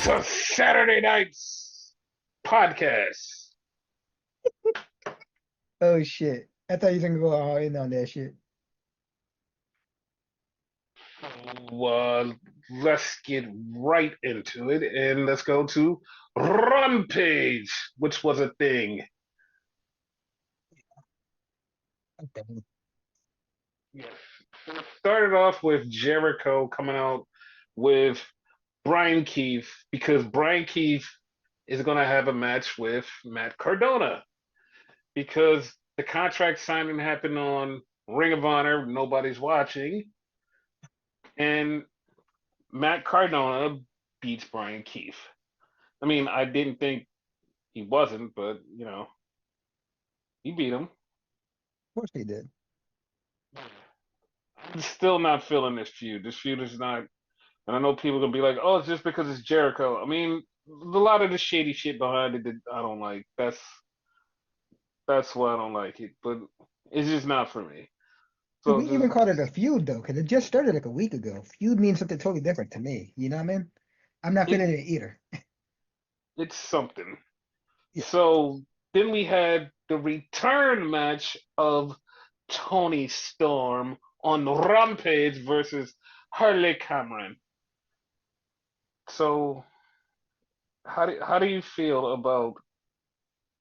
To Saturday night's podcast. Oh shit. I thought you were gonna go all in on that shit. Uh, let's get right into it and let's go to Rampage, which was a thing. Okay. Yes. Started off with Jericho coming out with Brian Keith because Brian Keith is going to have a match with Matt Cardona because the contract signing happened on Ring of Honor. Nobody's watching. And Matt Cardona beats Brian Keith. I mean, I didn't think he wasn't, but he beat him. Of course they did. I'm still not feeling this feud. This feud is not, and I know people are gonna be like, "Oh, it's just because it's Jericho." I mean, a lot of the shady shit behind it that I don't like. That's why I don't like it. But it's just not for me. Do So we even just call it a feud though? Because it just started like a week ago. Feud means something totally different to me. You know what I mean? I'm not it feeling it either. it's something. Yeah. So then we had the return match of Toni Storm on Rampage versus Harley Cameron. So how do you feel about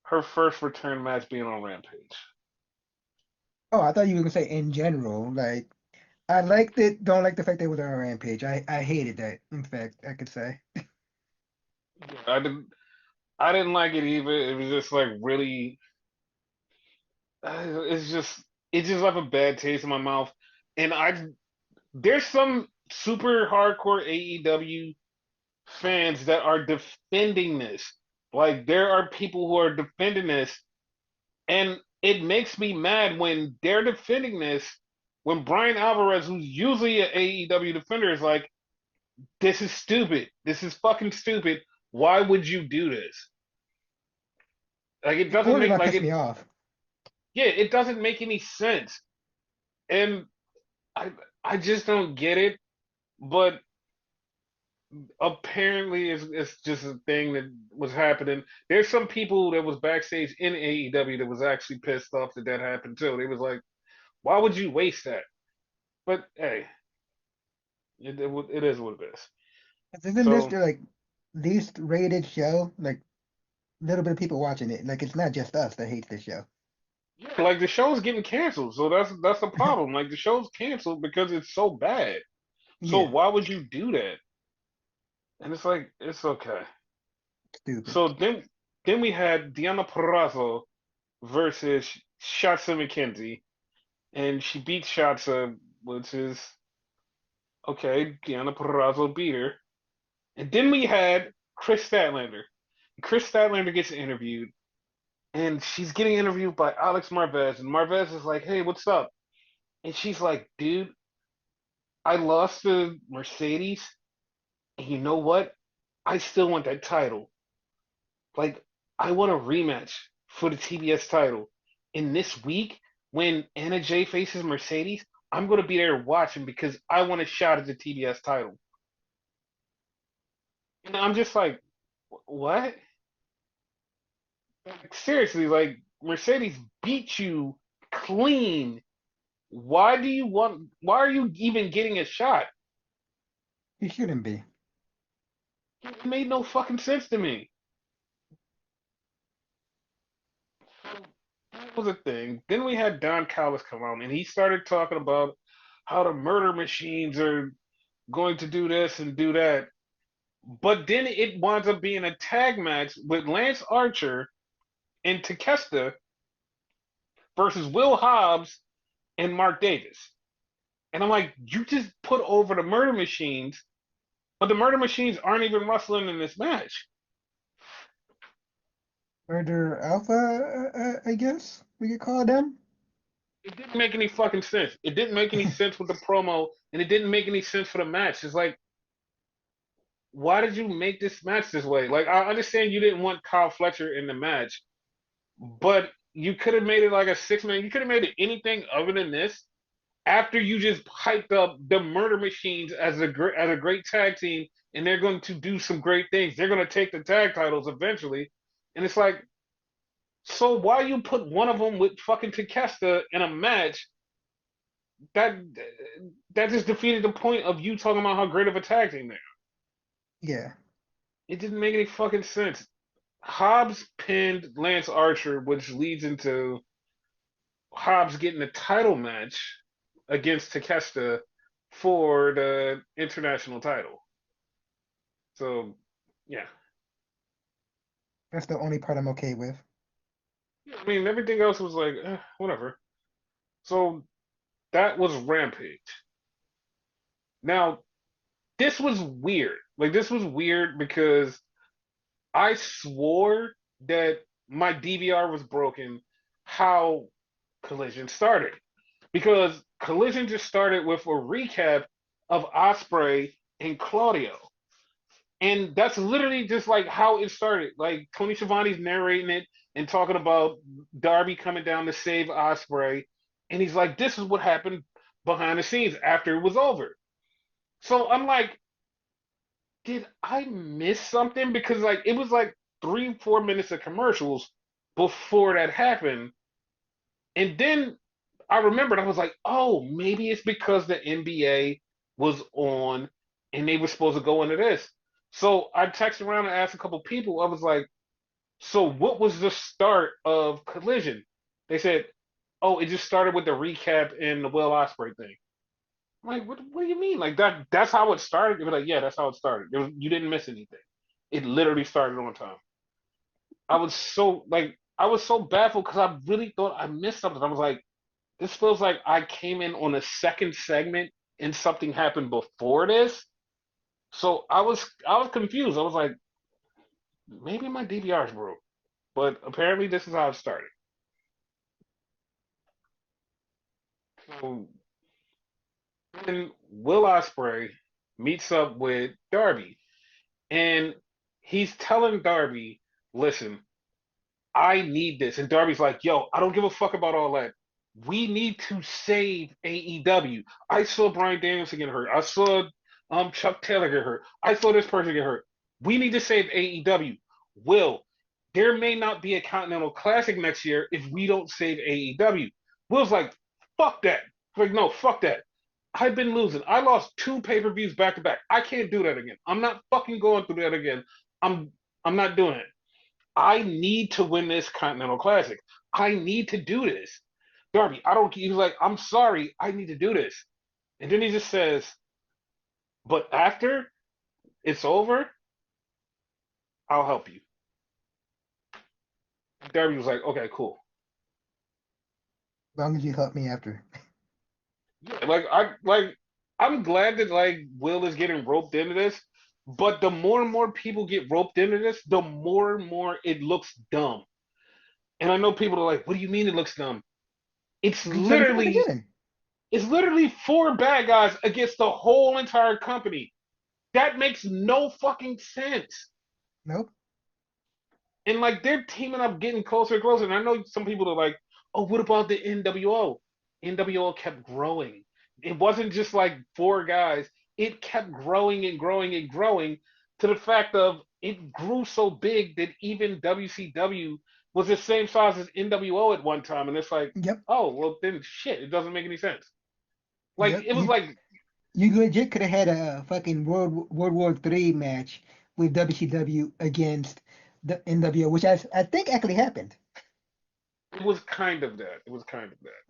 her first return match being on Rampage? Oh, I thought you were gonna say in general. Like I liked it, don't like the fact they was on a rampage. I hated that, in fact, I could say. I didn't I didn't like it either. It was just like really it's just it just left a bad taste in my mouth. And I there's some super hardcore AEW fans that are defending this. Like there are people who are defending this, and it makes me mad when they're defending this. When Brian Alvarez, who's usually an AEW defender, is like, "This is stupid. This is fucking stupid. Why would you do this? Like it It's doesn't only make gonna like piss it. me off. Yeah, it doesn't make any sense." And I I just don't get it. But apparently it's just a thing that was happening. There's some people that was backstage in AEW that was actually pissed off that that happened too. They was like, "Why would you waste that?" But hey, it is what it is. Isn't this So the like least rated show? Like little bit of people watching it. Like it's not just us that hates this show. yeah, like the show's getting canceled. So that's the problem. Like the show's canceled because it's so bad. So Yeah, why would you do that? And it's like it's okay. stupid. So then we had Deanna Purrazzo versus Shotzi McKenzie, and she beat Shotzi, which is okay. Deanna Purrazzo beat her, and then we had Chris Statlander. Chris Statlander gets interviewed, and she's getting interviewed by Alex Marvez, and Marvez is like, "Hey, what's up?" And she's like, "Dude, I lost to Mercedes, and you know what? I still want that title. Like, I want a rematch for the TBS title. And this week, when Anna Jay faces Mercedes, I'm going to be there watching because I want a shot at the TBS title." And I'm just like, what? Like, seriously, like, Mercedes beat you clean. Why are you even getting a shot? He shouldn't be. It made no fucking sense to me. That was a thing. Then we had Don Callis come on, and he started talking about how the murder machines are going to do this and do that. But then it winds up being a tag match with Lance Archer and Takeshita versus Will Hobbs and Mark Davis. And I'm like, you just put over the murder machines, but the murder machines aren't even wrestling in this match. Murder Alpha, I guess we could call them. It didn't make any fucking sense. It didn't make any sense with the promo, and it didn't make any sense for the match. It's like, why did you make this match this way? Like, I understand you didn't want Kyle Fletcher in the match, but you could have made it like a 6 man. You could have made it anything other than this. After you just hyped up the Murder Machines as a great tag team, and they're going to do some great things. They're going to take the tag titles eventually, and it's like, so why you put one of them with fucking Takeshita in a match that that just defeated the point of you talking about how great of a tag team they are. Yeah, It didn't make any fucking sense. Hobbs pinned Lance Archer, which leads into Hobbs getting a title match against Takeshita for the international title. So, yeah. that's the only part I'm okay with. I mean, everything else was like, whatever. So, that was Rampage. Now, this was weird. Like, this was weird because I swore that my DVR was broken how Collision started. Because Collision just started with a recap of Osprey and Claudio. And that's literally just like how it started. Like Tony Schiavone's narrating it and talking about Darby coming down to save Osprey. And he's like, this is what happened behind the scenes after it was over. So I'm like, did I miss something? Because like it was like 3, 4 minutes of commercials before that happened. And then I remembered, I was like, oh, maybe it's because the NBA was on and they were supposed to go into this. So I texted around and asked a couple people. I was like, so what was the start of Collision? They said, oh, it just started with the recap and the Will Ospreay thing. I'm like, what do you mean? Like that's how it started? They were like, yeah, that's how it started. You didn't miss anything. It literally started on time. I was so baffled because I really thought I missed something. I was like, this feels like I came in on a second segment and something happened before this. So I was confused. I was like, maybe my DVR is broke, but apparently this is how it started. So then Will Ospreay meets up with Darby, and he's telling Darby, "Listen, I need this." And Darby's like, yo, I don't give a fuck about all that. We need to save AEW. I saw Bryan Danielson get hurt. I saw Chuck Taylor get hurt. I saw this person get hurt. We need to save AEW. Will, there may not be a Continental Classic next year if we don't save AEW. Will's like, fuck that. Like, no, fuck that. I've been losing. I lost 2 pay-per-views back to back. I can't do that again. I'm not fucking going through that again. I'm I'm not doing it. I need to win this Continental Classic. I need to do this. Darby, I don't. He's like, I'm sorry, I need to do this. And then he just says, but after it's over, I'll help you. Darby was like, okay, cool. As long as you help me after. Yeah, I'm glad that like Will is getting roped into this, but the more and more people get roped into this, the more and more it looks dumb. And I know people are like, what do you mean it looks dumb? It's We said it from the literally beginning. It's literally 4 bad guys against the whole entire company. That makes no fucking sense. Nope. And like they're teaming up, getting closer and closer. And I know some people are like, "Oh, what about the NWO?" NWO kept growing. It wasn't just like 4 guys. It kept growing and growing and growing to the fact of it grew so big that even WCW was the same size as NWO at one time. And it's like, Yep. oh, well then shit, it doesn't make any sense. Like Yep. it was like You legit could have had a fucking World War III match with WCW against the NWO, which I think actually happened. it was kind of that. It was kind of that.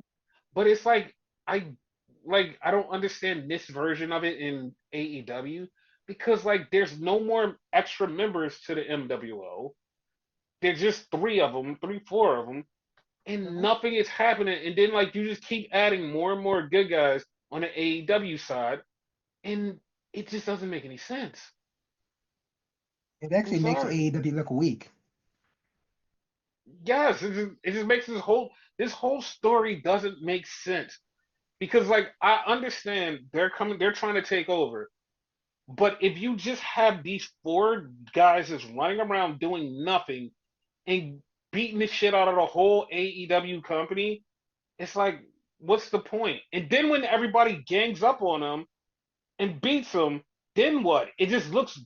But it's I I don't understand this version of it in AEW because like there's no more extra members to the MWO. There's just 3 of them, 3, 4 of them, and Mhm. nothing is happening. And then like you just keep adding more and more good guys on the AEW side, and it just doesn't make any sense. It I'm actually makes sorry. AEW look weak. Yes, it just makes this whole story doesn't make sense because like I understand they're trying to take over, but if you just have these four guys just running around doing nothing and beating the shit out of the whole AEW company, it's like what's the point? And then when everybody gangs up on them and beats them, then what? It looks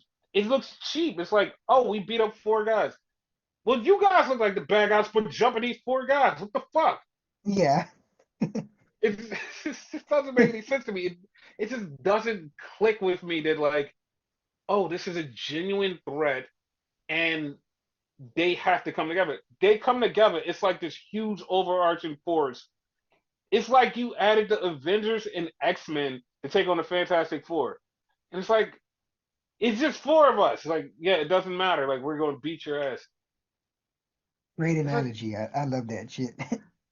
cheap. It's like, oh, we beat up four guys. Well, you guys look like the bad guys for jumping these four guys. What the fuck? Yeah. It, it just doesn't make any sense to me. It just doesn't click with me that like, oh, this is a genuine threat and they have to come together. They come together. It's like this huge overarching force. It's like you added the Avengers and X-Men to take on the Fantastic Four. And it's like, it's just four of us. Like, yeah, it doesn't matter. Like, we're going to beat your ass. Great It's like, analogy. I love that shit.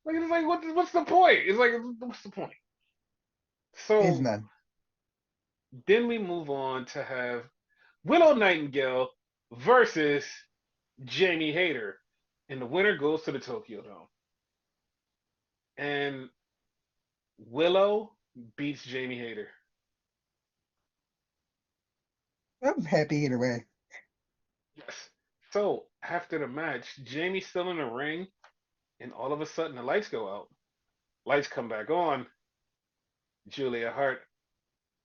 what's the point? It's like, what's the point? It's So none. then we move on to have Willow Nightingale versus Jamie Hayter, and the winner goes to the Tokyo Dome. And Willow beats Jamie Hayter. I was happy either way. Yes. So after the match, Jamie's still in the ring, and all of a sudden the lights go out. Lights come back on. Julia Hart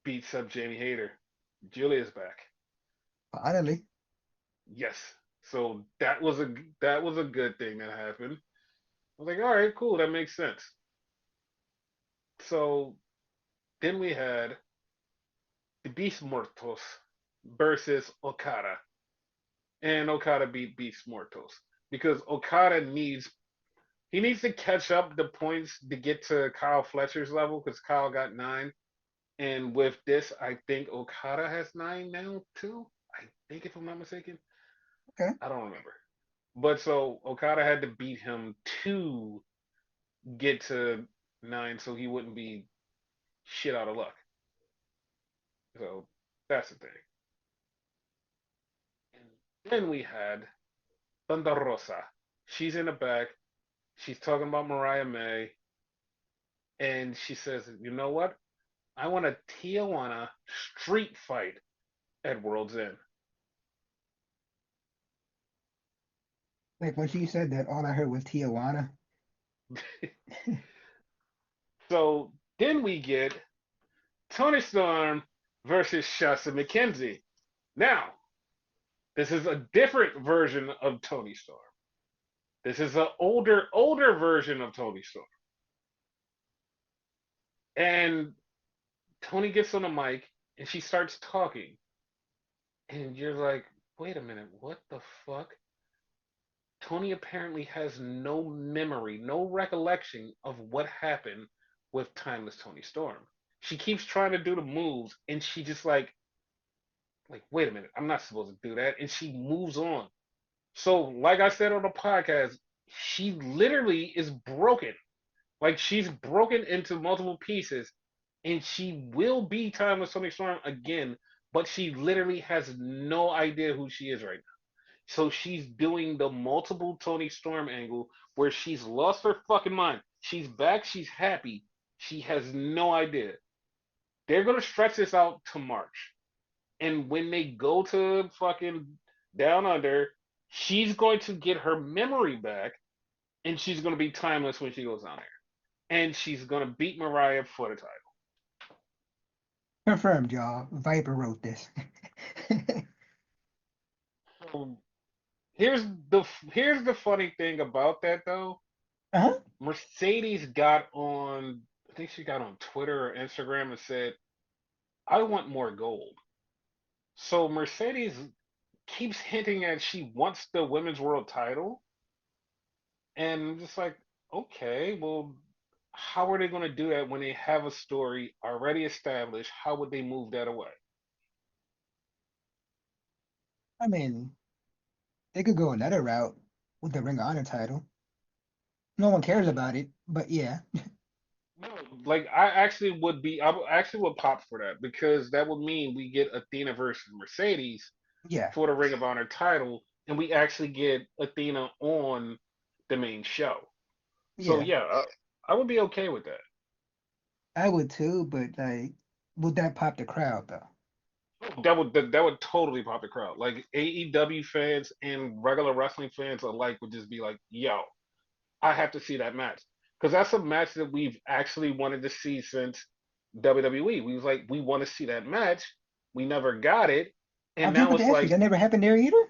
beats up Jamie Hayter. Julia's back. Finally. Yes. So that was a good thing that happened. I was like, all right, cool, that makes sense. So then we had the Beast Mortos versus Okada. And Okada beat Beast Mortos. Because Okada needs to catch up the points to get to Kyle Fletcher's level because Kyle got 9. And with this, I think Okada has 9 now too. I think if I'm not mistaken. Okay. I don't remember. But so Okada had to beat him to get to 9 so he wouldn't be shit out of luck. So that's the thing. And then we had Thunder Rosa. She's in the back. She's talking about Mariah May. And she says, you know what? I want a Tijuana street fight at World's End. Like when she said that, all I heard was Tijuana. So then we get Toni Storm versus Shasta McKenzie. Now, this is a different version of Toni Storm. This is an older version of Toni Storm. And Toni gets on the mic and she starts talking. And you're like, wait a minute, what the fuck? Toni apparently has no memory, no recollection of what happened with Timeless Toni Storm. She keeps trying to do the moves and she just like wait a minute, I'm not supposed to do that and she moves on. So like I said on the podcast, she literally is broken. Like she's broken into multiple pieces and she will be Timeless Toni Storm again, but she literally has no idea who she is right now. So she's doing the multiple Toni Storm angle where she's lost her fucking mind. She's back, she's happy. She has no idea. They're gonna stretch this out to March. And when they go to fucking down under, she's going to get her memory back and she's gonna be timeless when she goes down there. And she's gonna beat Mariah for the title. Confirmed, y'all. Viper wrote this. So here's the funny thing about that though. Uh-huh. Mercedes got on, I think she got on Twitter or Instagram and said, I want more gold. So Mercedes keeps hinting at she wants the women's world title. And I'm just like, okay, well, how are they going to do that when they have a story already established? How would they move that away? I mean, they could go another route with the Ring of Honor title. No one cares about it, but yeah. No, like I actually would pop for that because that would mean we get Athena versus Mercedes Yeah. for the Ring of Honor title, and we actually get Athena on the main show. So Yeah, yeah, I would be okay with that. I would too, but like, would that pop the crowd though? That would totally pop the crowd. Like AEW fans and regular wrestling fans alike would just be like, "Yo, I have to see that match," because that's a match that we've actually wanted to see since WWE. We was like, we want to see that match. We never got it, I and was just now about to it's ask you, like, that never happened there either?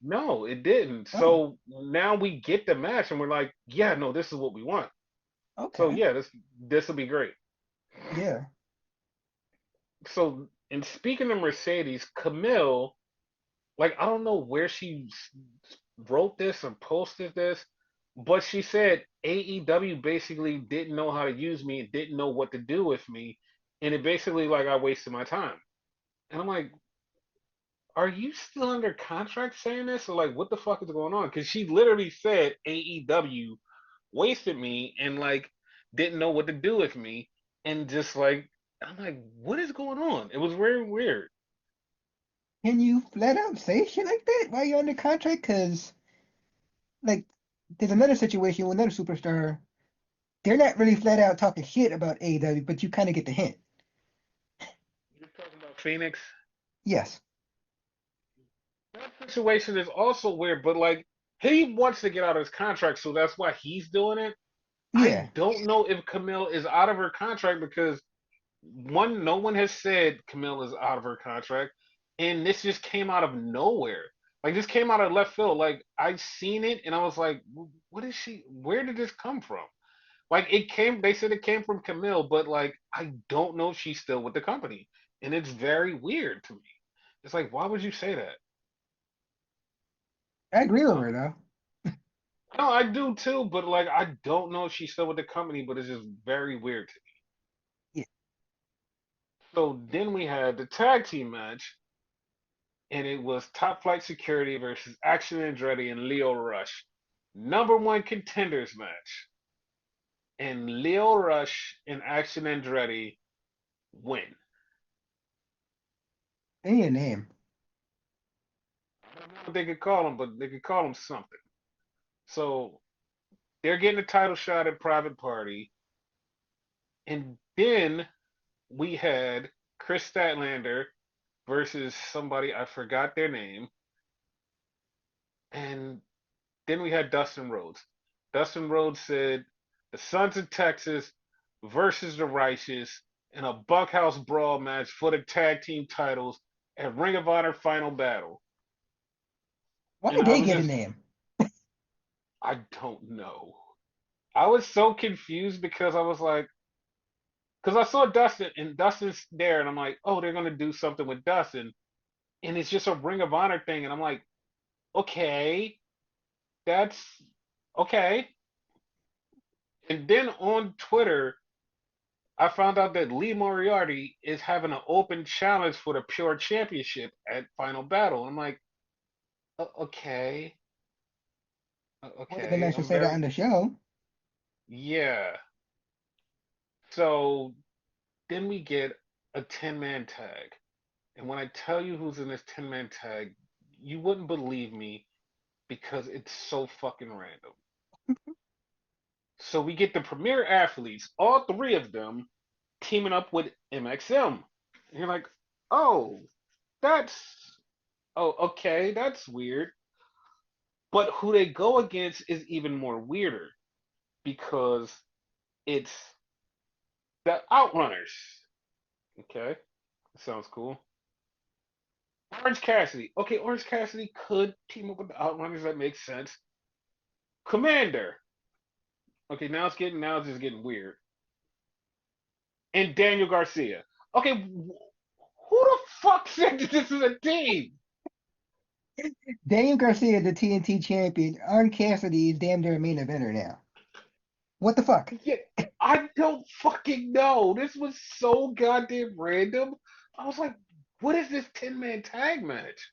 no, it didn't. Oh, So now we get the match, and we're like, yeah, no, this is what we want. So okay. yeah, this will be great. Yeah. So, and speaking of Mercedes, Camille, like I don't know where she wrote this and posted this, but she said AEW basically didn't know how to use me, didn't know what to do with me, and it basically like I wasted my time. And I'm like, are you still under contract saying this, or like what the fuck is going on? Because she literally said AEW wasted me and like didn't know what to do with me, and just like I'm like, what is going on? It was very weird. Can you flat out say shit like that while you're under contract? Because, like, there's another situation with another superstar. They're not really flat out talking shit about AEW, but you kind of get the hint. You're talking about Phoenix. Yes. That situation is also weird, but like he wants to get out of his contract, so that's why he's doing it. Yeah. I don't know if Camille is out of her contract because one, no one has said Camille is out of her contract, and this just came out of nowhere. Like this came out of left field. Like I seen it, and I was like, "What is she? Where did this come from?" Like it came. They said it came from Camille, but like I don't know if she's still with the company, and it's very weird to me. It's like, why would you say that? I agree with Uh, her, though. No, I do too, but like I don't know if she's still with the company, but it's just very weird to me. Yeah. So then we had the tag team match, and it was Top Flight Security versus Action Andretti and Leo Rush. Number one contenders match. And Leo Rush and Action Andretti win. They need a name. I don't know what they could call them, but they could call them something. So they're getting a title shot at Private Party. And then we had Chris Statlander versus somebody, I forgot their name. And then we had Dustin Rhodes. Dustin Rhodes said the Sons of Texas versus the Righteous in a Bunkhouse Brawl match for the tag team titles at Ring of Honor Final Battle. Why And did I they was get a just, name? I don't know. I was so confused because I was like, because I saw Dustin and Dustin's there, and I'm like, oh, they're gonna do something with Dustin, and it's just a Ring of Honor thing, and I'm like, okay, that's okay. And then on Twitter, I found out that Lee Moriarty is having an open challenge for the Pure Championship at Final Battle. I'm like, okay, Would have been okay. nice to say that on the show. Yeah. So then we get a 10-man tag. And when I tell you who's in this 10-man tag, you wouldn't believe me because it's so fucking random. So we get the premier athletes, all three of them, teaming up with MXM. And you're like, oh, that's okay, that's weird. But who they go against is even more weirder because it's the Outrunners. Okay, sounds cool. Orange Cassidy. Okay, Orange Cassidy could team up with the Outrunners. That makes sense. Commander. Okay, now it's just getting weird. And Daniel Garcia. Okay, who the fuck said that this is a team? Daniel Garcia, the TNT champion. Arn Cassidy is damn near a main eventer now. What the fuck? Yeah, I don't fucking know. This was so goddamn random. I was like, what is this 10-man tag match?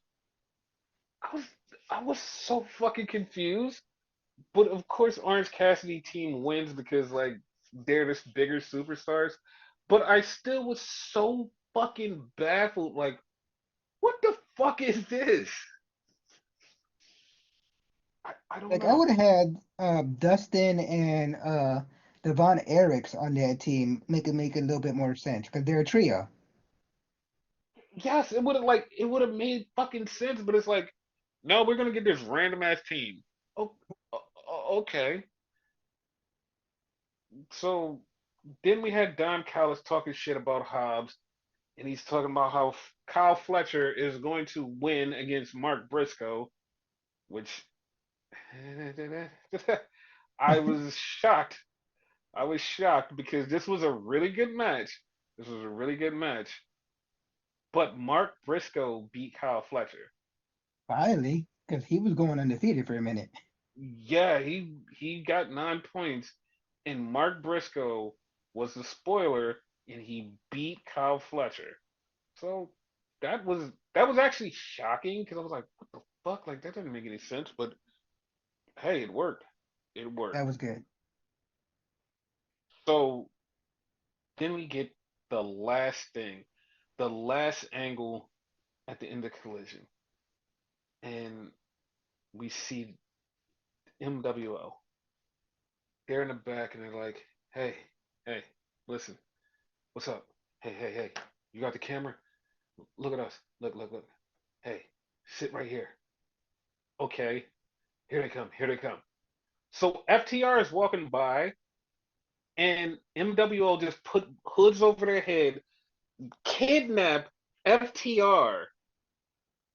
I was I was so fucking confused. But of course Orange Cassidy team wins because like they're this bigger superstars. But I still was so fucking baffled. Like, what the fuck is this? I don't Like, I would know. have had Dustin and Devon Eric's on that team make a little bit more sense because they're a trio. Yes, it would have made fucking sense, but it's like, no, we're gonna get this random ass team. Oh, okay. So then we had Don Callis talking shit about Hobbs, and he's talking about how Kyle Fletcher is going to win against Mark Briscoe, which I was shocked. I was shocked because this was a really good match. This was a really good match. But Mark Briscoe beat Kyle Fletcher. Finally, because he was going undefeated for a minute. Yeah, he got 9 points, and Mark Briscoe was the spoiler, and he beat Kyle Fletcher. So that was actually shocking because I was like, what the fuck? Like that doesn't make any sense. But hey, it worked. It That worked. was good. So then we get the last thing, the last angle at the end of Collision, and we see MWO. They're in the back, and they're like, hey, hey, listen. What's up? Hey, hey, hey. You got the camera? Look at us. Look, look, look. Hey, sit right here. Okay. Here they come. Here they come. So FTR is walking by and MWO just put hoods over their head, kidnap FTR,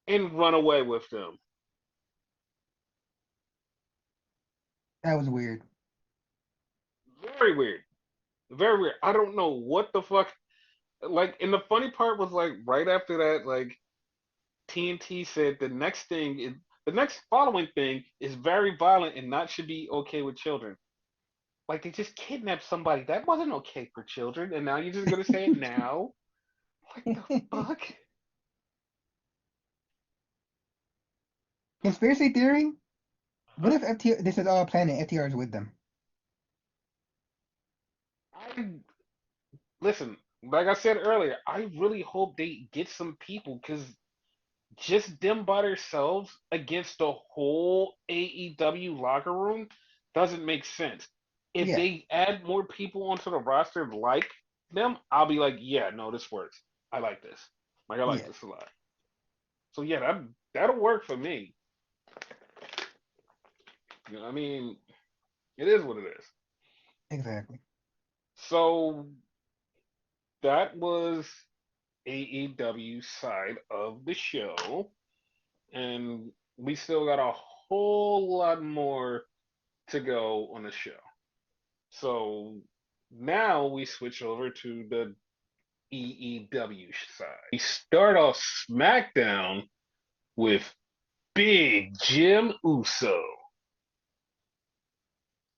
and run away with them. That was weird. Very weird. Very weird. I don't know what the fuck. Like, and the funny part was like right after that, like TNT said the next following thing is very violent and not should be okay with children. Like they just kidnapped somebody. That wasn't okay for children, and now you're just gonna say it now? What the fuck? Conspiracy theory? What Huh? if FTR? This is all planned and FTR is with them? I listen. Like I said earlier, I really hope they get some people because just them by themselves against the whole AEW locker room doesn't make sense. If Yeah, they add more people onto the roster like them, I'll be like, yeah, no, this works. I like this. Like I like yeah, this a lot. So yeah, that'll work for me. You know, I mean, it is what it is. exactly. So that was AEW side of the show, and we still got a whole lot more to go on the show. So now we switch over to the EEW side. We start off SmackDown with Big Jim Uso.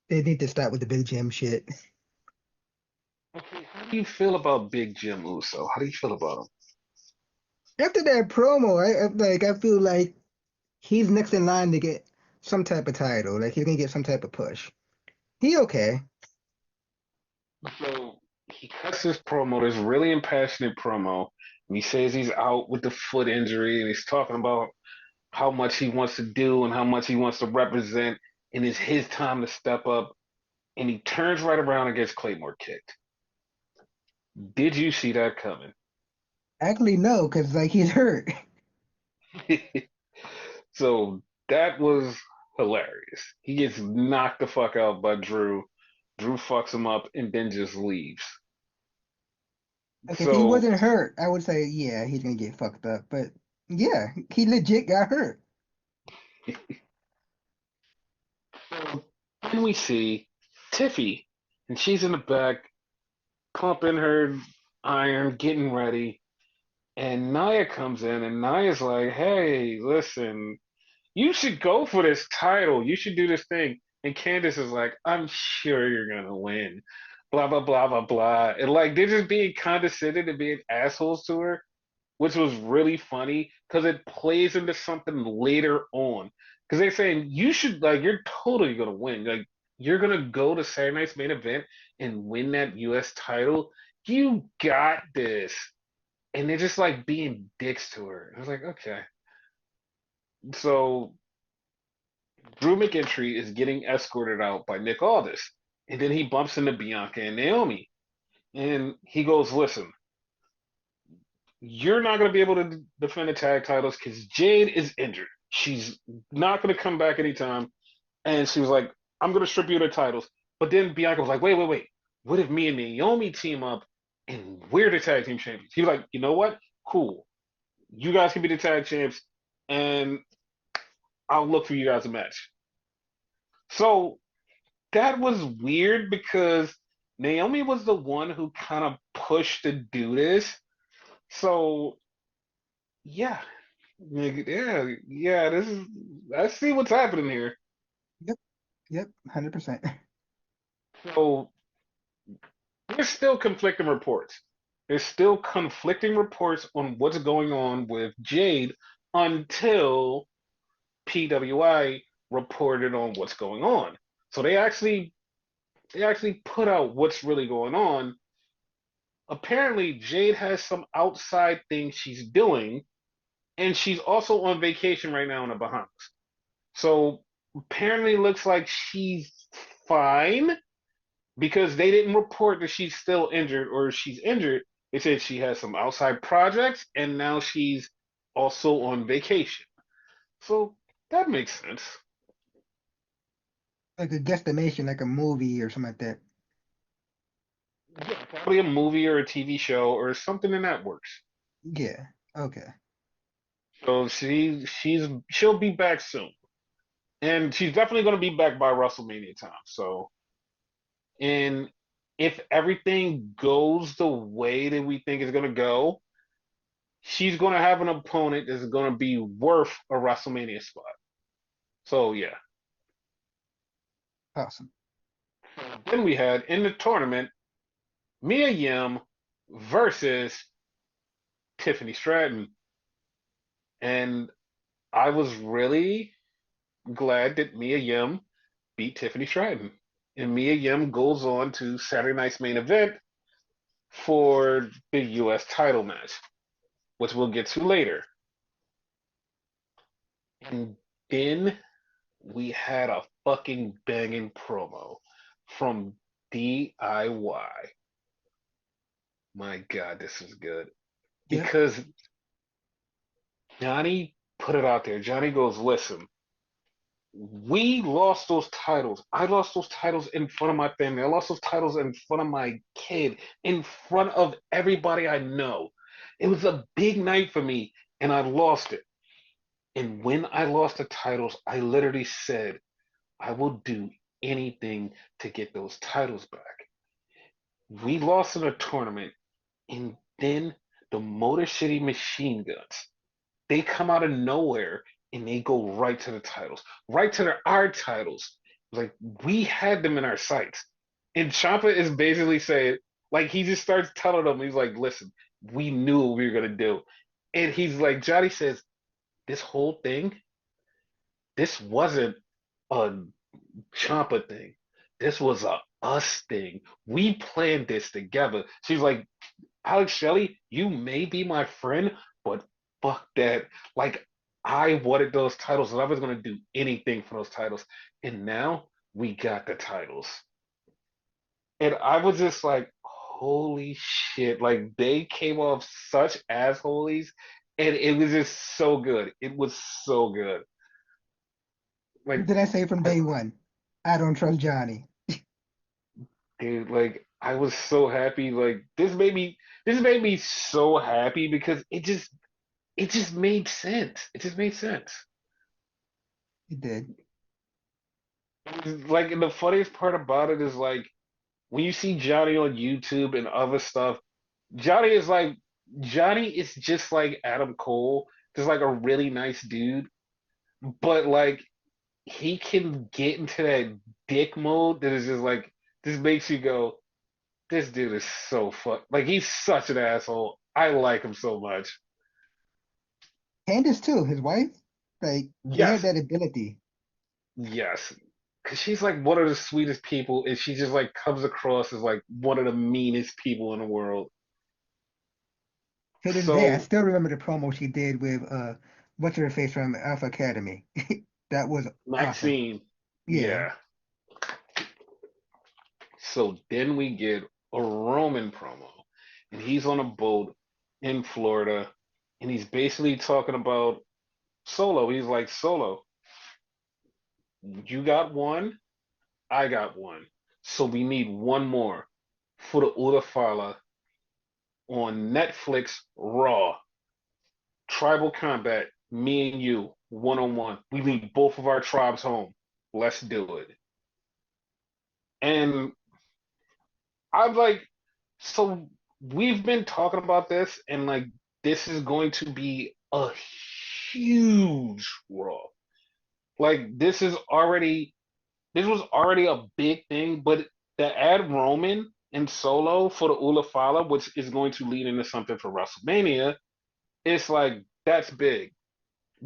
They need to stop with the Big Jim shit. Okay, how do you feel about Big Jim Uso? How do you feel about him? After that promo, I feel like he's next in line to get some type of title. Like he's gonna get some type of push. He okay. So he cuts this promo, this really impassionate promo, and he says he's out with the foot injury, and he's talking about how much he wants to do and how much he wants to represent, and it's his time to step up. And he turns right around and gets Claymore kicked. Did you see that coming? Actually, no, because like he's hurt. So that was hilarious. He gets knocked the fuck out by Drew. Drew fucks him up and then just leaves. Like if he So wasn't hurt, I would say yeah, he's gonna get fucked up. But yeah, he legit got hurt. then we see Tiffy, and she's in the back pumping her iron, getting ready. And Nia comes in, and Nia's like, "Hey, listen, you should go for this title. You should do this thing." And Candace is like, "I'm sure you're gonna win." Blah blah blah blah blah. And like they're just being condescending and being assholes to her, which was really funny because it plays into something later on. Because they're saying you should like you're totally gonna win. Like you're gonna go to Saturday night's main event and win that US title. You got this. And they're just like being dicks to her. I was like, okay. So Drew McIntyre is getting escorted out by Nick Aldis. And then he bumps into Bianca and Naomi. And he goes, listen, you're not going to be able to defend the tag titles because Jade is injured. She's not going to come back anytime. And she was like, I'm going to strip you of the titles. But then Bianca was like, wait. What if me and Naomi team up and we're the tag team champions? He was like, you know what? Cool. You guys can be the tag champs and I'll look for you guys a match. So that was weird because Naomi was the one who kind of pushed to do this. So yeah, yeah. This is I see what's happening here. Yep, yep, 100%. So there's still conflicting reports. There's still conflicting reports on what's going on with Jade until PWI reported on what's going on. So they actually put out what's really going on. Apparently, Jade has some outside things she's doing, and she's also on vacation right now in the Bahamas. So apparently, it looks like she's fine because they didn't report that she's still injured or she's injured. They said she has some outside projects, and now she's also on vacation. So that makes sense. Like a guesstimation, like a movie or something like that. Yeah, probably a movie or a TV show or something in that works. Yeah, okay. So she'll be back soon, and she's definitely going to be back by WrestleMania time. So, and if everything goes the way that we think it's going to go, she's going to have an opponent that's going to be worth a WrestleMania spot. So yeah. Awesome. Then we had in the tournament Mia Yim versus Tiffany Stratton, and I was really glad that Mia Yim beat Tiffany Stratton. And Mia Yim goes on to Saturday night's main event for the U.S. title match, which we'll get to later. And then we had a fucking banging promo from DIY. My God, this is good. Yep, Because Johnny put it out there. Johnny goes, listen, we lost those titles. I lost those titles in front of my family. I lost those titles in front of my kid, in front of everybody I know. It was a big night for me, and I lost it. And when I lost the titles, I literally said, I will do anything to get those titles back. We lost in a tournament, and then the Motor City Machine Guns, they come out of nowhere and they go right to the titles, right to our titles. Like we had them in our sights. And Champa is basically saying, like he just starts telling them, he's like, listen, we knew what we were gonna do. And he's like, Johnny says, this whole thing, this wasn't a Champa thing. This was a us thing. We planned this together. She's like, Alex Shelley, you may be my friend, but fuck that. Like, I wanted those titles and I was going to do anything for those titles. And now we got the titles. And I was just like, holy shit. Like, they came off such assholes and it was just so good. It was so good. what Like, did I say from day one? I don't trust Johnny. dude, like, I was so happy. Like, this made me so happy because it just made sense. It just made sense. He did. Like, and the funniest part about it is like when you see Johnny on YouTube and other stuff, Johnny is like Johnny is just like Adam Cole, just like a really nice dude, but like he can get into that dick mode that is just like this makes you go, this dude is so like he's such an asshole. I like him so much. Candace too, his wife. Like they had Yes, that ability. yes. Cause she's like one of the sweetest people, and she just like comes across as like one of the meanest people in the world. To this day, I So still remember the promo she did with what's her face from Alpha Academy. That was awesome. Maxine. Yeah. Yeah. So then we get a Roman promo, and he's on a boat in Florida, and he's basically talking about Solo. He's like, Solo, you got one, I got one. So we need one more for the Utafala on Netflix Raw. Tribal combat, me and you, one on one. We need both of our tribes home. Let's do it. And I'm like, so we've been talking about this, and like, this is going to be a huge Raw. Like, this was already a big thing, but to add Roman and Solo for the Ula Fala, which is going to lead into something for WrestleMania, it's like that's big.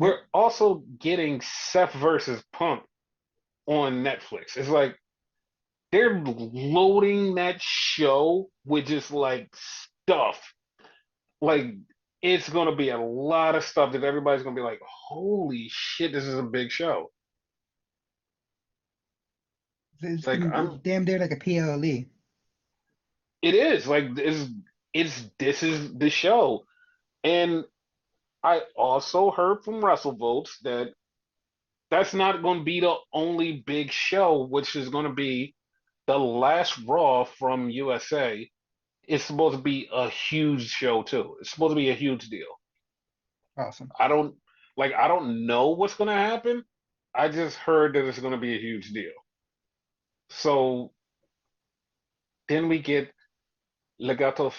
Yep. We're also getting Seth versus Punk on Netflix. It's like they're loading that show with just like stuff. Like it's gonna be a lot of stuff that everybody's gonna be like, "Holy shit, this is a big show." It's Like gonna I'm, damn near like a PLE. it is like this is the show, and I also heard from WrestleVotes that that's not going to be the only big show, which is going to be the last Raw from USA. It's supposed to be a huge show too. It's supposed to be a huge deal. Awesome. I don't I don't know what's going to happen. I just heard that it's going to be a huge deal. So then we get Legato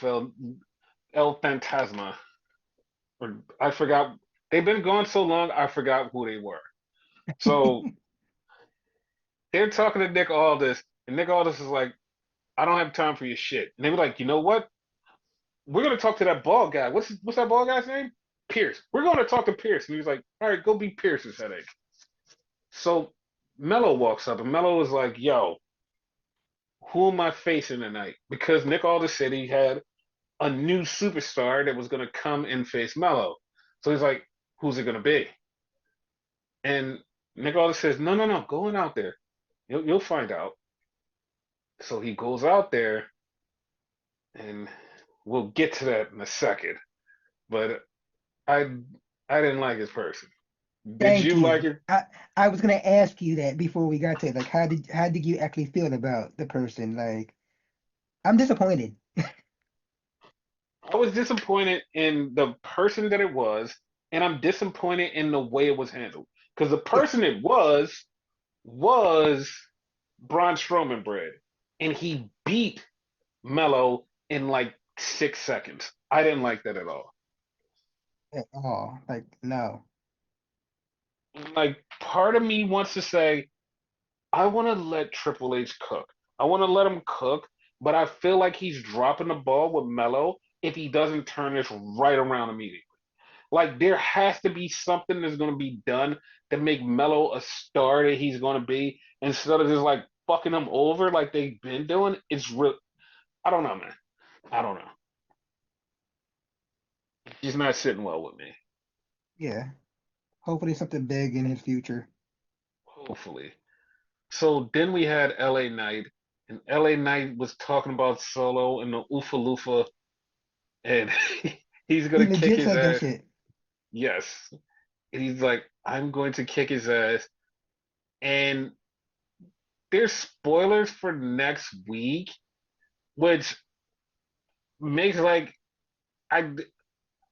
El Fantasma. Or I forgot. They've been gone so long, I forgot who they were. So they're talking to Nick Aldis, and Nick Aldis is like, I don't have time for your shit. And they were like, you know what? We're gonna talk to that bald guy. What's that bald guy's name? Pierce. We're gonna talk to Pierce. And he was like, all right, go be Pierce's headache. So Mello walks up, and Mello is like, yo, who am I facing tonight? Because Nick Aldis said he had a new superstar that was gonna come and face Mello. So he's like, who's it gonna be? And Nick Aldis says, no, no, no, going out there. You'll find out. So he goes out there, and we'll get to that in a second. But I I didn't like his person. Did Thank you like you. it? I was gonna ask you that before we got to it. Like, how did you actually feel about the person? Like, I'm disappointed. I was disappointed in the person that it was, and I'm disappointed in the way it was handled. Because the Yeah. person it was Braun Strowman bread, and he beat Mello in like 6 seconds. I didn't like that at all. At all. Like, no. Like part of me wants to say, I want to let Triple H cook. I want to let him cook, but I feel like he's dropping the ball with Mello if he doesn't turn this right around immediately. Like there has to be something that's going to be done to make Mello a star that he's going to be instead of just like fucking him over like they've been doing. It's real. I don't know, man. I don't know. He's not sitting well with me. Yeah. Hopefully something big in his future. Hopefully. So then we had LA Knight, and LA Knight was talking about Solo and the Oofa Loofah, and he's He gonna kick legit his said that ass. shit. Yes. And he's like, I'm going to kick his ass. And there's spoilers for next week, which makes like I,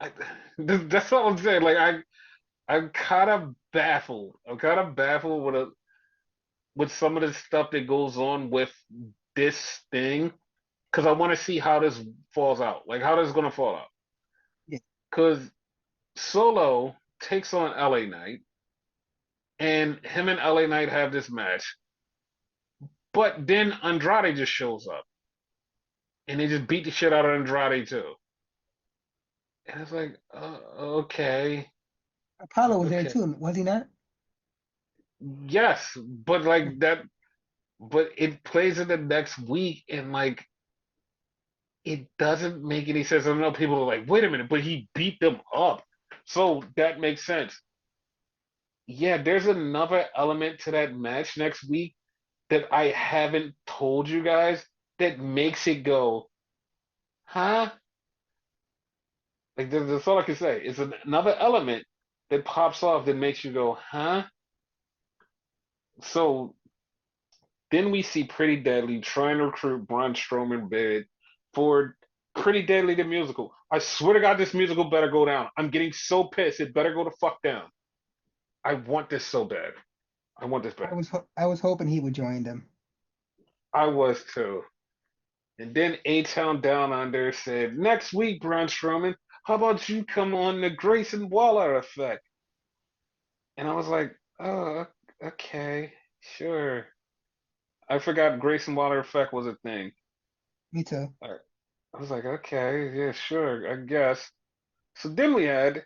I that's all I'm saying. Like I'm kind of baffled. I'm kind of baffled with some of the stuff that goes on with this thing because I want to see how this falls out. Like how this is gonna fall out. Yeah. Because Solo takes on LA Knight, and him and LA Knight have this match. But then Andrade just shows up, and they just beat the shit out of Andrade too. And it's like, okay, Apollo was there okay, too, was he not? yes, but like that, but it plays in the next week, and like it doesn't make any sense. I know people are like, wait a minute, but he beat them up, so that makes sense. yeah, there's another element to that match next week that I haven't told you guys that makes it go, huh? Like that's all I can say. It's another element that pops off that makes you go, huh? So then we see Pretty Deadly trying to recruit Braun Strowman bid for Pretty Deadly the musical. I swear to God, this musical better go down. I'm getting so pissed. It better go the fuck down. I want this so bad. I want this bad. I was hoping he would join them. I was too. And then A Town Down Under said, next week, Braun Strowman, how about you come on the Grayson Waller effect? And I was like, oh, okay, sure. I forgot Grayson Waller effect was a thing. Me too. I I was like, okay, yeah, sure, I guess. So then we had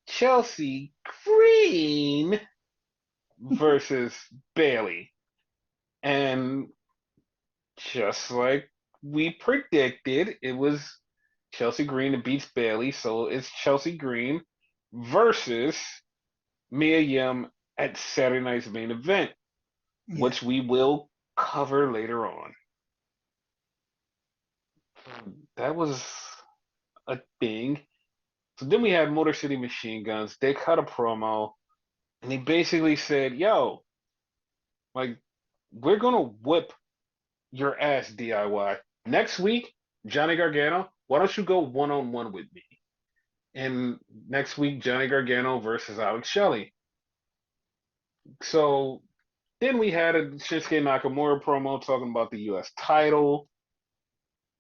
Chelsea Green versus Bailey. And just like we predicted, it was Chelsea Green that beats Bailey. So it's Chelsea Green versus Mia Yim at Saturday night's main event, Yeah, which we will cover later on. That was a thing. So then we had Motor City Machine Guns. They cut a promo and they basically said, yo, like, we're gonna whip your ass, DIY. Next week, Johnny Gargano, why don't you go one on one with me? And next week, Johnny Gargano versus Alex Shelley. So then we had a Shinsuke Nakamura promo talking about the US title.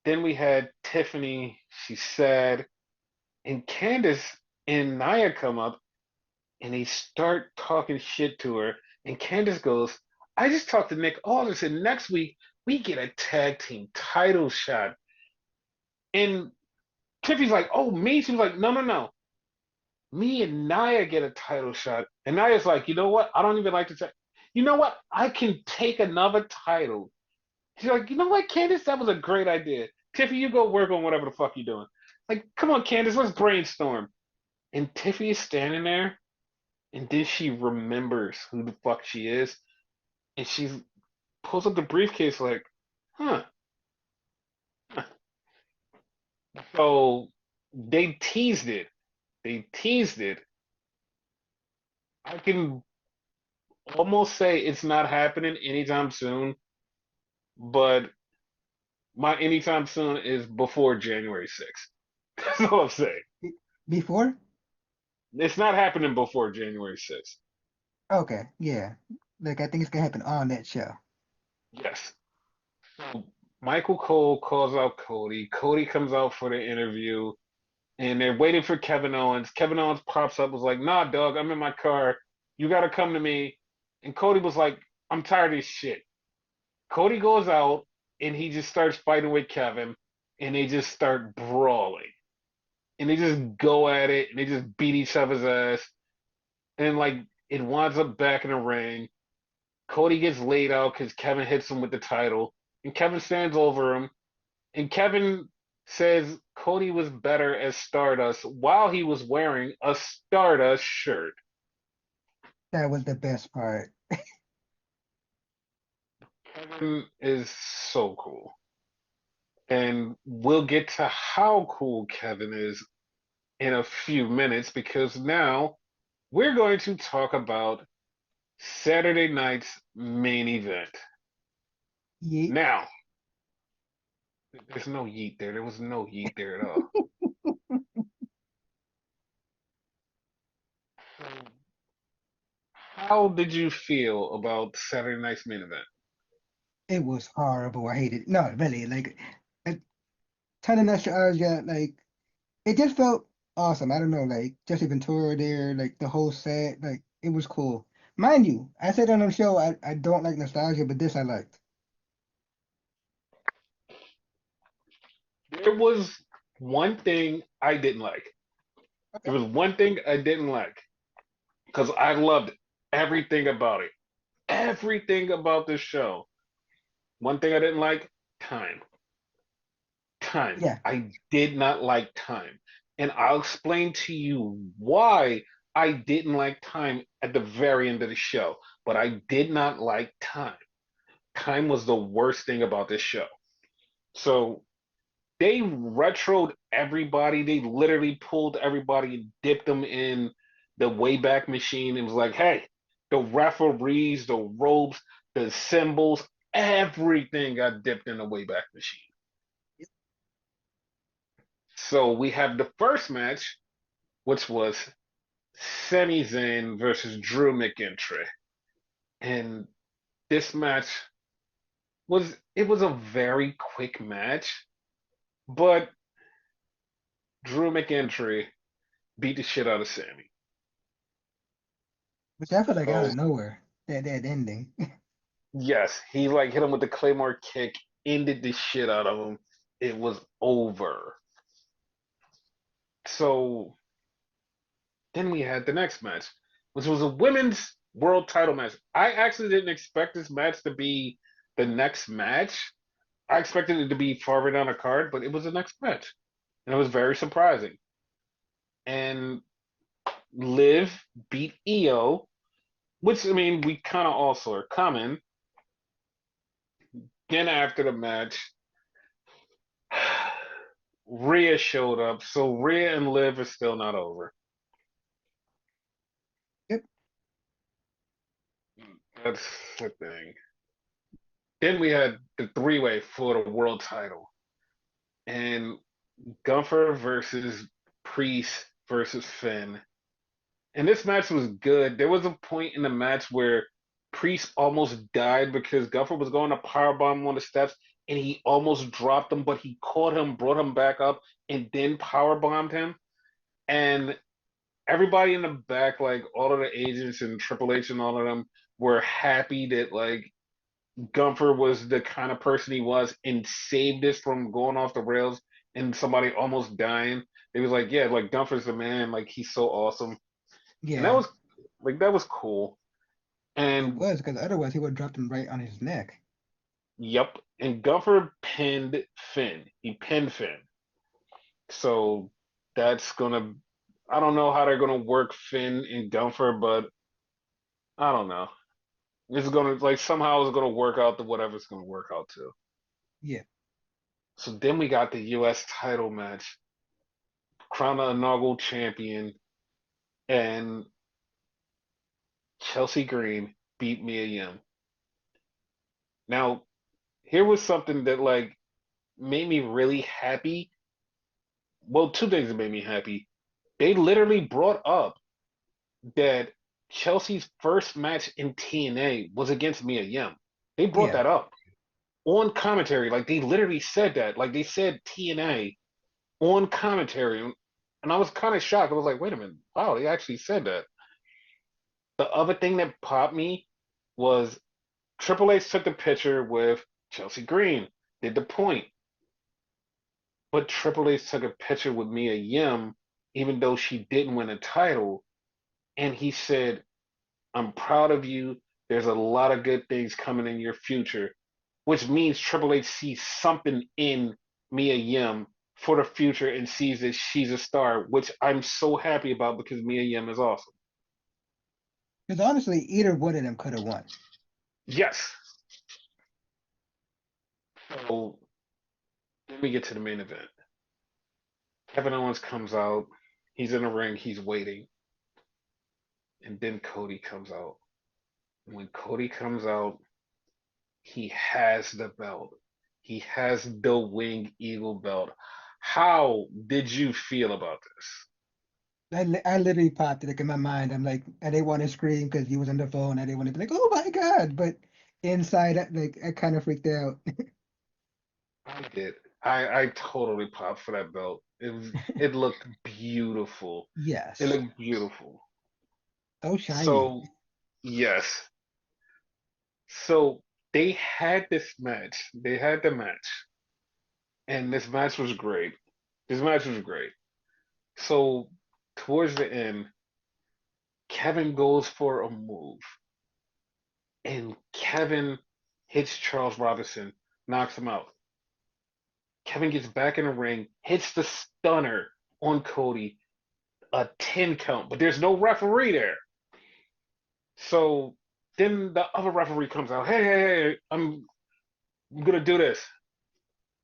Then we had Tiffany, she said, and Candice and Nia come up and they start talking shit to her. And Candice goes, I just talked to Nick Aldis, and next week we get a tag team title shot. And Tiffany's like, oh, me? She's like, no, no, no. Me and Nia get a title shot. And Nia's like, you know what? I don't even like to say, you know what? I can take another title. She's like, you know what, Candice? That was a great idea. Tiffany, you go work on whatever the fuck you're doing. Like, come on, Candice, let's brainstorm. And Tiffany is standing there, and then she remembers who the fuck she is, and she pulls up the briefcase like, huh. So they teased it. They teased it. I can almost say it's not happening anytime soon, but my anytime soon is before January 6th. That's all I'm saying. Be- before. It's not happening before January 6th. Okay, yeah. Like I think it's gonna happen on that show. Yes. So Michael Cole calls out Cody. Cody comes out for the interview, and they're waiting for Kevin Owens. Kevin Owens pops up, was like, nah, dog, I'm in my car. You got to come to me. And Cody was like, I'm tired of this shit. Cody goes out, and he just starts fighting with Kevin, and they just start brawling. And they just go at it, and they just beat each other's ass. And, like, it winds up back in the ring. Cody gets laid out because Kevin hits him with the title, and Kevin stands over him, and Kevin says Cody was better as Stardust while he was wearing a Stardust shirt. That was the best part. Kevin is so cool. And we'll get to how cool Kevin is in a few minutes because now we're going to talk about Saturday night's main event. Yeet. Now, there's no yeet there. There was no yeet there at all. So, how did you feel about Saturday night's main event? It was horrible. I hated it. No, really, like a ton of nostalgia. Like it just felt awesome. I don't know, like Jesse Ventura there, like the whole set, like it was cool. Mind you, I said on the show I don't like nostalgia, but this I liked. There was one thing I didn't like. There Okay. was one thing I didn't like because I loved everything about it. Everything about this show. One thing I didn't like, time. Time. Yeah. I did not like time. And I'll explain to you why I didn't like time at the very end of the show, but I did not like time. Time was the worst thing about this show. So they retroed everybody. They literally pulled everybody and dipped them in the Wayback Machine. It was like, hey, the referees, the ropes, the symbols, everything got dipped in the Wayback Machine. So we have the first match, which was Sami Zayn versus Drew McIntyre. And this match was a very quick match, but Drew McIntyre beat the shit out of Sammy. Which I feel like out So of nowhere. That ending. yes, he like hit him with the Claymore kick, ended the shit out of him. It was over. So then we had the next match, which was a women's world title match. I actually didn't expect this match to be the next match. I expected it to be farther down the card, but it was the next match. And it was very surprising. And Liv beat Io, which I mean we kind of also are coming. Then after the match, Rhea showed up, so Rhea and Liv are still not over. Yep. That's the thing. Then we had the three-way for the world title, and Gunther versus Priest versus Finn. And this match was good. There was a point in the match where Priest almost died because Gunther was going to powerbomb him on the steps and he almost dropped him, but he caught him, brought him back up, and then powerbombed him. And everybody in the back, like all of the agents and Triple H and all of them, were happy that like Gunther was the kind of person he was and saved us from going off the rails and somebody almost dying. It was like, yeah, like Gunther's the man, like he's so awesome. And that Yeah, was that was cool. it And was because otherwise he would have dropped him right on his neck. yep, and Gunther pinned Finn. He pinned Finn. So that's gonna I don't know how they're gonna work Finn and Gunther, but I don't know. It's gonna like somehow it's gonna work out to whatever it's gonna work out to. Yeah. So then we got the US title match, crown the inaugural champion, and Chelsea Green beat Mia Yim. Now, here was something that like made me really happy. Well, two things that made me happy. They literally brought up that Chelsea's first match in TNA was against Mia Yim. They brought Yeah. that up on commentary. Like they literally said that. Like they said TNA on commentary. And I was kind of shocked. I was like, wait a minute. Wow, they actually said that. The other thing that popped me was Triple H took the picture with Chelsea Green, did the point. But Triple H took a picture with Mia Yim, even though she didn't win a title. And he said, I'm proud of you. There's a lot of good things coming in your future, which means Triple H sees something in Mia Yim for the future and sees that she's a star, which I'm so happy about because Mia Yim is awesome. Because honestly, either one of them could have won. Yes. So then we get to the main event. Kevin Owens comes out. He's in the ring. He's waiting. And then Cody comes out. When Cody comes out, he has the belt. He has the Winged Eagle belt. How did you feel about this? I literally popped it like in my mind. I'm like, I didn't want to scream because he was on the phone. I didn't want to be like, oh my God. But inside, like, I kind of freaked out. I did. I totally popped for that belt. It looked beautiful. It Yes. looked beautiful. So shiny. So yes. So they had this match. They had the match. And this match was great. This match was great. So towards the end, Kevin goes for a move, and Kevin hits Charles Robinson, knocks him out. Kevin gets back in the ring, hits the stunner on Cody. a 10 count, but there's no referee there. So then the other referee comes out. Hey, I'm gonna do this.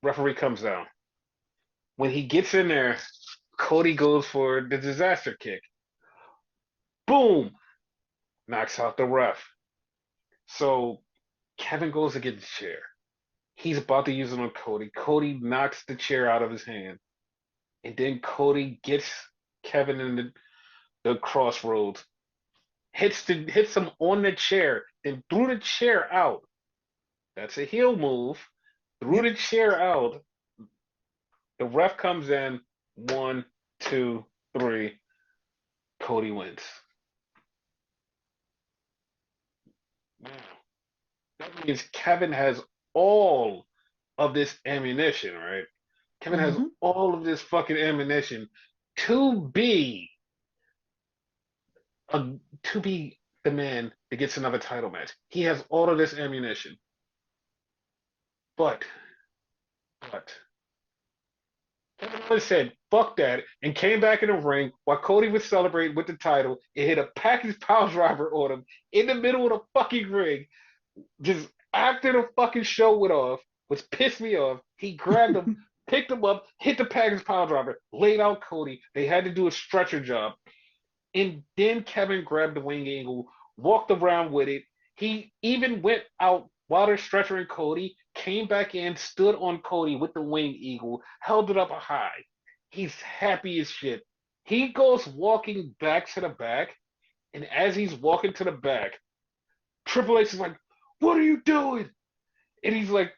Referee comes down. When he gets in there, Cody goes for the disaster kick. Boom! Knocks out the ref. So Kevin goes to get the chair. He's about to use it on Cody. Cody knocks the chair out of his hand. And then Cody gets Kevin in the crossroads, hits him on the chair, then threw the chair out. That's a heel move. Threw Yep. the chair out. The ref comes in. 1, 2, 3. Cody wins. Wow. That means Kevin has all of this ammunition, right? Kevin has Mm-hmm. all of this fucking ammunition to be a, to be the man that gets another title match. He has all of this ammunition. But, but, Kevin Owens said, fuck that, and came back in the ring while Cody was celebrating with the title and hit a package power driver on him in the middle of the fucking ring. Just after the fucking show went off, which pissed me off, he grabbed him, picked him up, hit the package power driver, laid out Cody. They had to do a stretcher job. And then Kevin grabbed the wing angle, walked around with it. He even went out while they're stretching Cody, came back in, stood on Cody with the wing eagle, held it up high. He's happy as shit. He goes walking back to the back, and as he's walking to the back, Triple H is like, "What are you doing?" And he's like,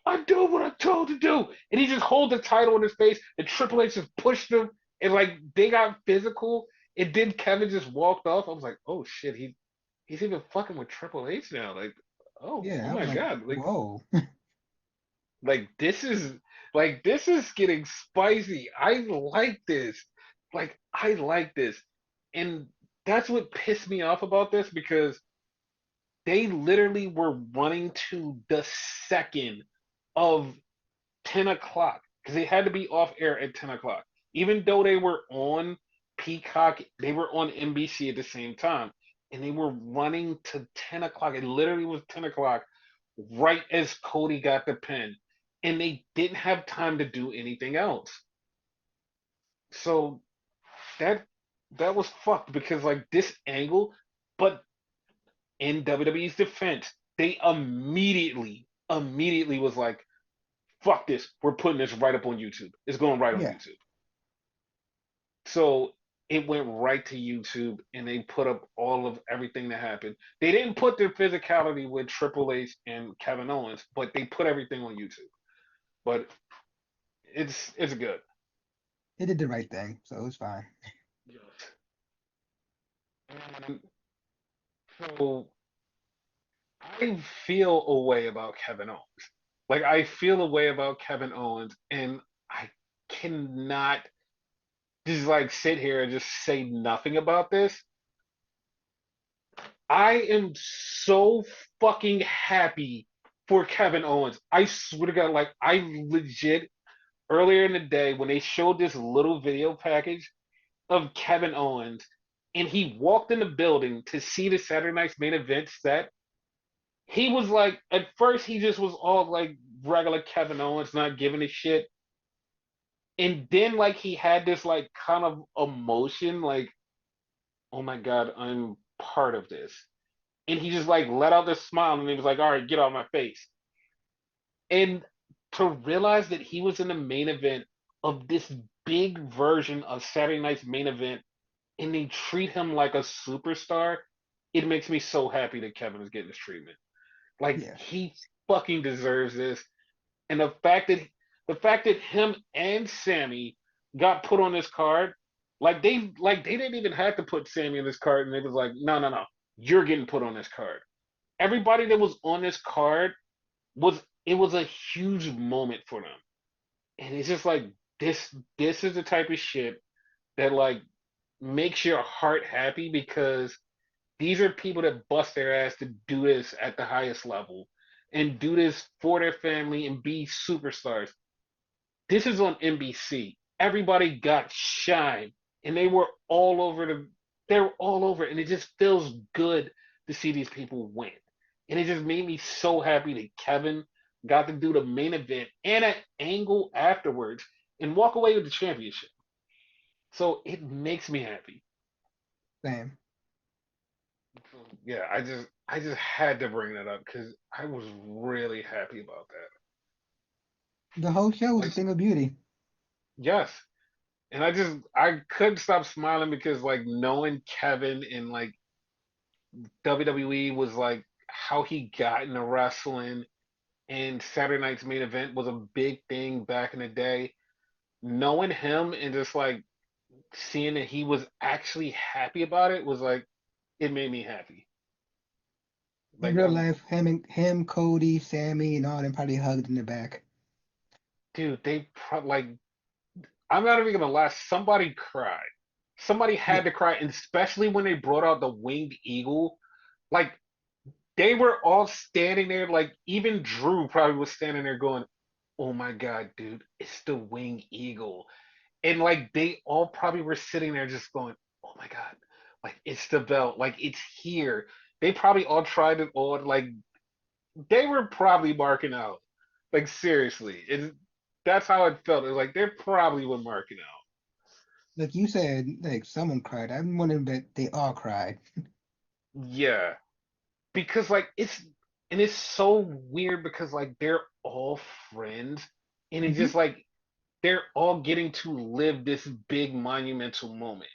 "I'm doing what I'm told to do." And he just holds the title in his face, and Triple H just pushed him, and like they got physical. And then Kevin just walked off. I was like, "Oh shit, he's even fucking with Triple H now." Like, oh Yeah, I was my like, god, whoa. like this is getting spicy. I like this. Like I like this, and that's what pissed me off about this because they literally were running to the second of 10 o'clock because they had to be off air at 10 o'clock. Even though they were on Peacock, they were on NBC at the same time. And they were running to 10 o'clock. It literally was 10 o'clock right as Cody got the pin. And they didn't have time to do anything else. So that that was fucked because like this angle, but in WWE's defense, they immediately was like, fuck this. We're putting this right up on YouTube. It's going right on Yeah, YouTube. So it went right to YouTube and they put up all of everything that happened. They didn't put their physicality with Triple H and Kevin Owens, but they put everything on YouTube. But it's good. they did the right thing, so it was fine. Yes. And so I feel a way about Kevin Owens. Like I feel a way about Kevin Owens, and I cannot just like sit here and just say nothing about this. I am so fucking happy for Kevin Owens. I swear to God, like I legit earlier in the day when they showed this little video package of Kevin Owens and he walked in the building to see the Saturday Night's main event set, he was like at first he just was all like regular Kevin Owens, not giving a shit. And then like he had this like kind of emotion, like, oh my God, I'm part of this. And he just like let out this smile and he was like, all right, get out of my face. And to realize that he was in the main event of this big version of Saturday Night's main event and they treat him like a superstar, it makes me so happy that Kevin is getting this treatment. Like Yeah, he fucking deserves this. And the fact that him and Sammy got put on this card, like they didn't even have to put Sammy on this card, and they was like, no, no, no, you're getting put on this card. Everybody that was on this card was it was a huge moment for them. And it's just like this is the type of shit that like makes your heart happy because these are people that bust their ass to do this at the highest level and do this for their family and be superstars. This is on NBC. Everybody got shine and they were all over they were all over, and it just feels good to see these people win. And it just made me so happy that Kevin got to do the main event and an angle afterwards and walk away with the championship. So it makes me happy. Same. Yeah, I just had to bring that up because I was really happy about that. The whole show was a Like, thing of beauty. yes. And I couldn't stop smiling because like knowing Kevin and like WWE was like how he got into wrestling and Saturday Night's main event was a big thing back in the day. Knowing him and just like seeing that he was actually happy about it was like it made me happy. In Like real life, him, Cody, Sammy, and all them probably hugged in the back. dude, like I'm not even gonna lie, somebody cried. Somebody Yeah. had to cry, and especially when they brought out the winged eagle. Like they were all standing there, like even Drew probably was standing there going, "Oh my God, dude, it's the winged eagle." And like they all probably were sitting there just going, "Oh my God, like it's the belt, like it's here." They probably all tried it on, like they were probably marking out. Like seriously, that's how it felt. It was like they probably were marking out. Like you said, like someone cried. I'm wondering that they all cried. Yeah, because like it's so weird because like they're all friends and it's Hmm. just like they're all getting to live this big monumental moment.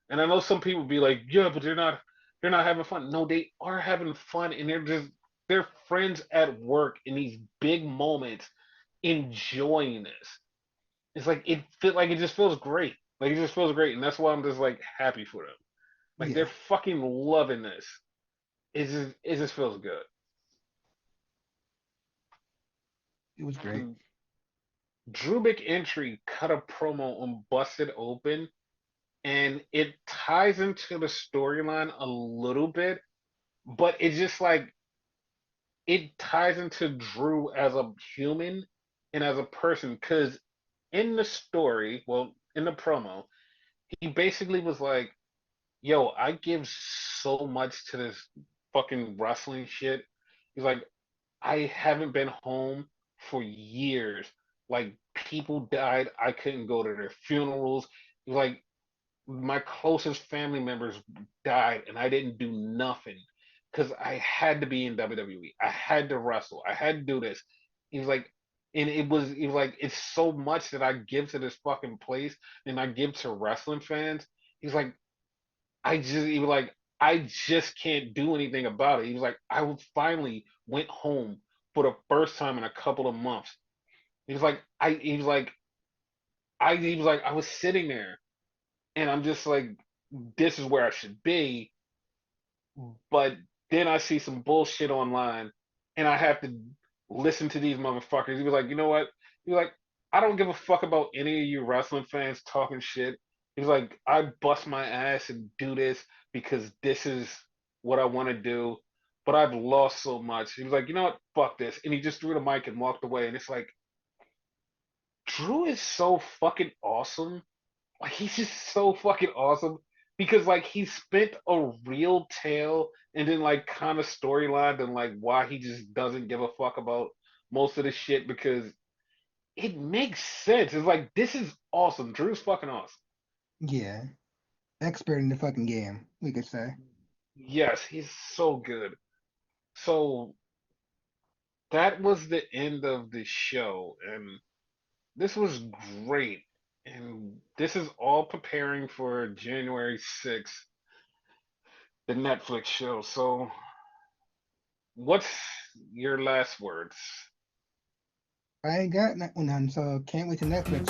And I know some people be like, yeah, but they're not having fun. No, they are having fun and they're friends at work in these big moments enjoying this. It's like it just feels great. Like it just feels great and that's why I'm just like happy for them. Like they're Yeah, fucking loving this. It just feels good. it was great. And Drew McEntry cut a promo on Busted Open and it ties into the storyline a little bit, but it's just like it ties into Drew as a human and as a person because in the story, well, in the promo, he basically was like, "Yo, I give so much to this fucking wrestling shit." He's like, "I haven't been home for years. Like people died, I couldn't go to their funerals. He's like, my closest family members died and I didn't do nothing because I had to be in WWE. I had to wrestle. I had to do this." He's like, and he was like, it's so much that I give to this fucking place and I give to wrestling fans. He's like, he was like, I just can't do anything about it. He was like, finally went home for the first time in a couple of months. He was like, he was like, I was sitting there and I'm just like, this is where I should be. But then I see some bullshit online and I have to listen to these motherfuckers. He was like, you know what? He was like, I don't give a fuck about any of you wrestling fans talking shit. He was like, I bust my ass and do this because this is what I want to do. But I've lost so much. He was like, you know what? Fuck this. And he just threw the mic and walked away. And it's like, Drew is so fucking awesome. Like he's just so fucking awesome because like he spent a real tale and then like kind of storyline and like why he just doesn't give a fuck about most of the shit because it makes sense. It's like this is awesome. Drew's fucking awesome. Yeah, expert in the fucking game, we could say. Yes, he's so good. So that was the end of the show and this was great. And this is all preparing for January 6th, the Netflix show. So what's your last words? I ain't got none, so can't wait to Netflix.